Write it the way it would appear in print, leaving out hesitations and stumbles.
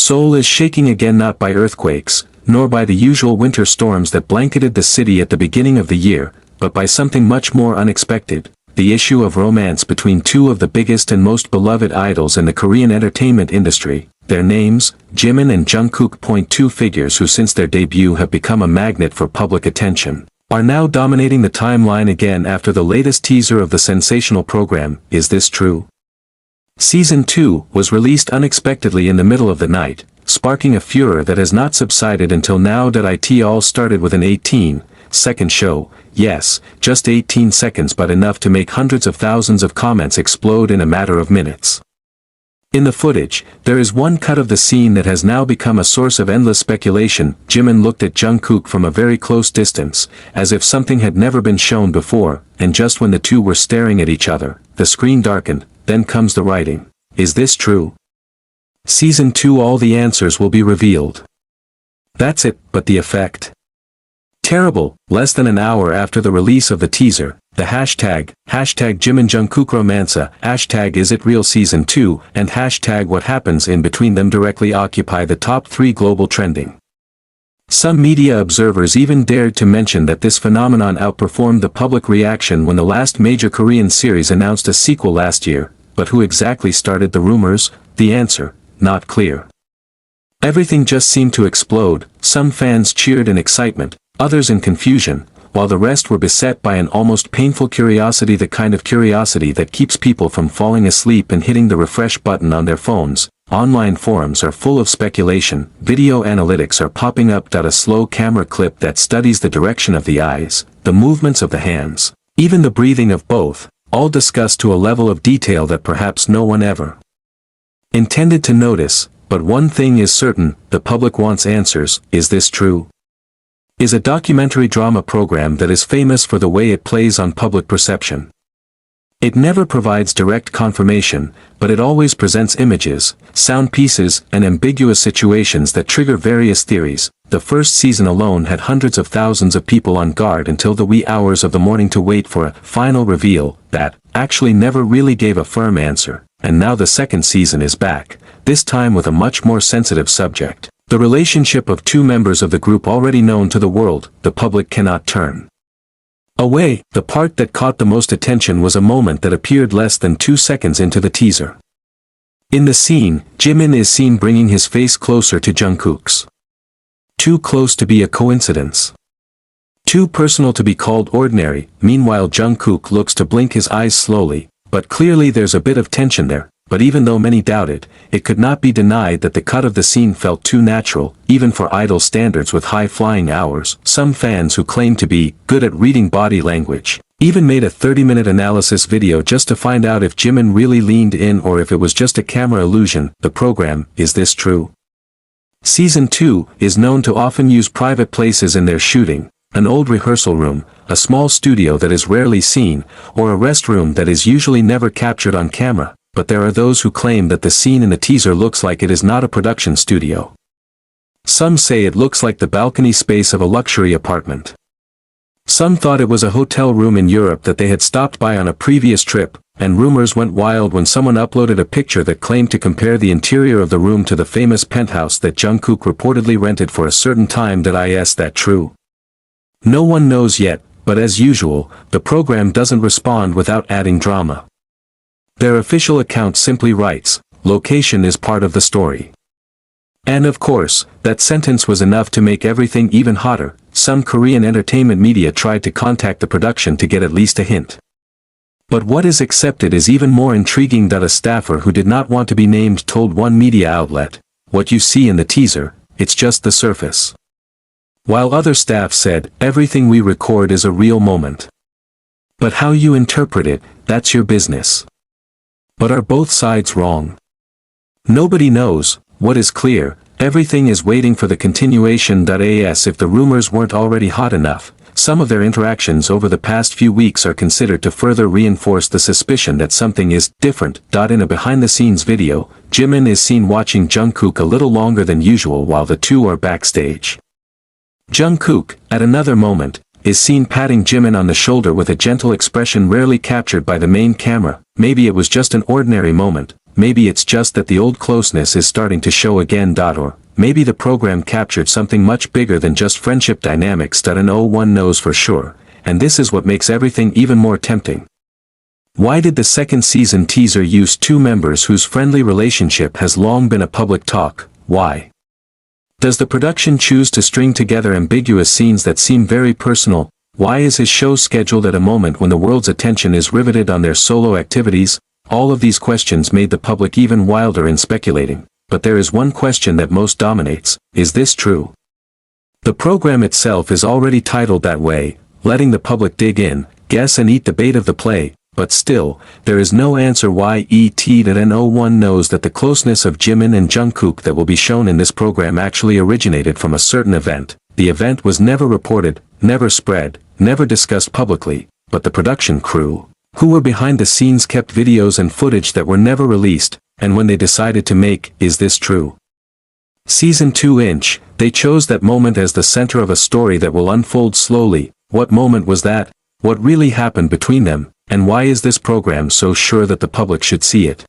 Seoul is shaking again, not by earthquakes, nor by the usual winter storms that blanketed the city at the beginning of the year, but by something much more unexpected, the issue of romance between two of the biggest and most beloved idols in the Korean entertainment industry. Their names, Jimin and Jungkook, two figures who since their debut have become a magnet for public attention, are now dominating the timeline again after the latest teaser of the sensational program. Is this true? Season 2 was released unexpectedly in the middle of the night, sparking a furor that has not subsided until now. It all started with an 18-second show, yes, just 18 seconds, but enough to make hundreds of thousands of comments explode in a matter of minutes. In the footage, there is one cut of the scene that has now become a source of endless speculation. Jimin looked at Jungkook from a very close distance, as if something had never been shown before, and just when the two were staring at each other, the screen darkened. Then comes the writing. Is this true? Season 2, all the answers will be revealed. That's it, but the effect? Terrible. Less than an hour after the release of the teaser, the hashtag Jimin Jungkook romance, hashtag is it real season 2, and hashtag what happens in between them directly occupy the top 3 global trending. Some media observers even dared to mention that this phenomenon outperformed the public reaction when the last major Korean series announced a sequel last year. But who exactly started the rumors? The answer, not clear. Everything just seemed to explode. Some fans cheered in excitement, others in confusion, while the rest were beset by an almost painful curiosity, the kind of curiosity that keeps people from falling asleep and hitting the refresh button on their phones. Online forums are full of speculation. Video analytics are popping up. A slow camera clip that studies the direction of the eyes, the movements of the hands, even the breathing of both, all discussed to a level of detail that perhaps no one ever intended to notice. But one thing is certain, the public wants answers. Is this true? Is a documentary drama program that is famous for the way it plays on public perception. It never provides direct confirmation, but it always presents images, sound pieces, and ambiguous situations that trigger various theories. The first season alone had hundreds of thousands of people on guard until the wee hours of the morning to wait for a final reveal that actually never really gave a firm answer. And now the second season is back, this time with a much more sensitive subject. The relationship of two members of the group already known to the world. The public cannot turn away. The part that caught the most attention was a moment that appeared less than 2 seconds into the teaser. In the scene, Jimin is seen bringing his face closer to Jungkook's. Too close to be a coincidence. Too personal to be called ordinary. Meanwhile, Jungkook looks to blink his eyes slowly, but clearly there's a bit of tension there. But even though many doubted, it could not be denied that the cut of the scene felt too natural, even for idol standards with high-flying hours. Some fans who claim to be good at reading body language even made a 30-minute analysis video just to find out if Jimin really leaned in or if it was just a camera illusion. The program, Is This True? Season 2 is known to often use private places in their shooting, an old rehearsal room, a small studio that is rarely seen, or a restroom that is usually never captured on camera. But there are those who claim that the scene in the teaser looks like it is not a production studio. Some say it looks like the balcony space of a luxury apartment. Some thought it was a hotel room in Europe that they had stopped by on a previous trip, and rumors went wild when someone uploaded a picture that claimed to compare the interior of the room to the famous penthouse that Jungkook reportedly rented for a certain time. Is that true? No one knows yet, but as usual, the program doesn't respond without adding drama. Their official account simply writes, location is part of the story. And of course, that sentence was enough to make everything even hotter. Some Korean entertainment media tried to contact the production to get at least a hint. But what is accepted is even more intriguing. A staffer who did not want to be named told one media outlet, what you see in the teaser, it's just the surface. While other staff said, everything we record is a real moment. But how you interpret it, that's your business. But are both sides wrong? Nobody knows. What is clear, everything is waiting for the continuation. As if the rumors weren't already hot enough, some of their interactions over the past few weeks are considered to further reinforce the suspicion that something is different. In a behind-the-scenes video, Jimin is seen watching Jungkook a little longer than usual while the two are backstage. Jungkook, at another moment, is seen patting Jimin on the shoulder with a gentle expression rarely captured by the main camera. Maybe it was just an ordinary moment, maybe it's just that the old closeness is starting to show again. Or maybe the program captured something much bigger than just friendship dynamics. And no one knows for sure, and this is what makes everything even more tempting. Why did the second season teaser use two members whose friendly relationship has long been a public talk? Why does the production choose to string together ambiguous scenes that seem very personal? Why is his show scheduled at a moment when the world's attention is riveted on their solo activities? All of these questions made the public even wilder in speculating, but there is one question that most dominates: is this true? The program itself is already titled that way, letting the public dig in, guess and eat debate of the play, but still, there is no answer why no one knows that the closeness of Jimin and Jungkook that will be shown in this program actually originated from a certain event. The event was never reported, never spread, never discussed publicly, but the production crew, who were behind the scenes, kept videos and footage that were never released, and when they decided to make Is This True? Season 2 they chose that moment as the center of a story that will unfold slowly. What moment was that? What really happened between them? And why is this program so sure that the public should see it?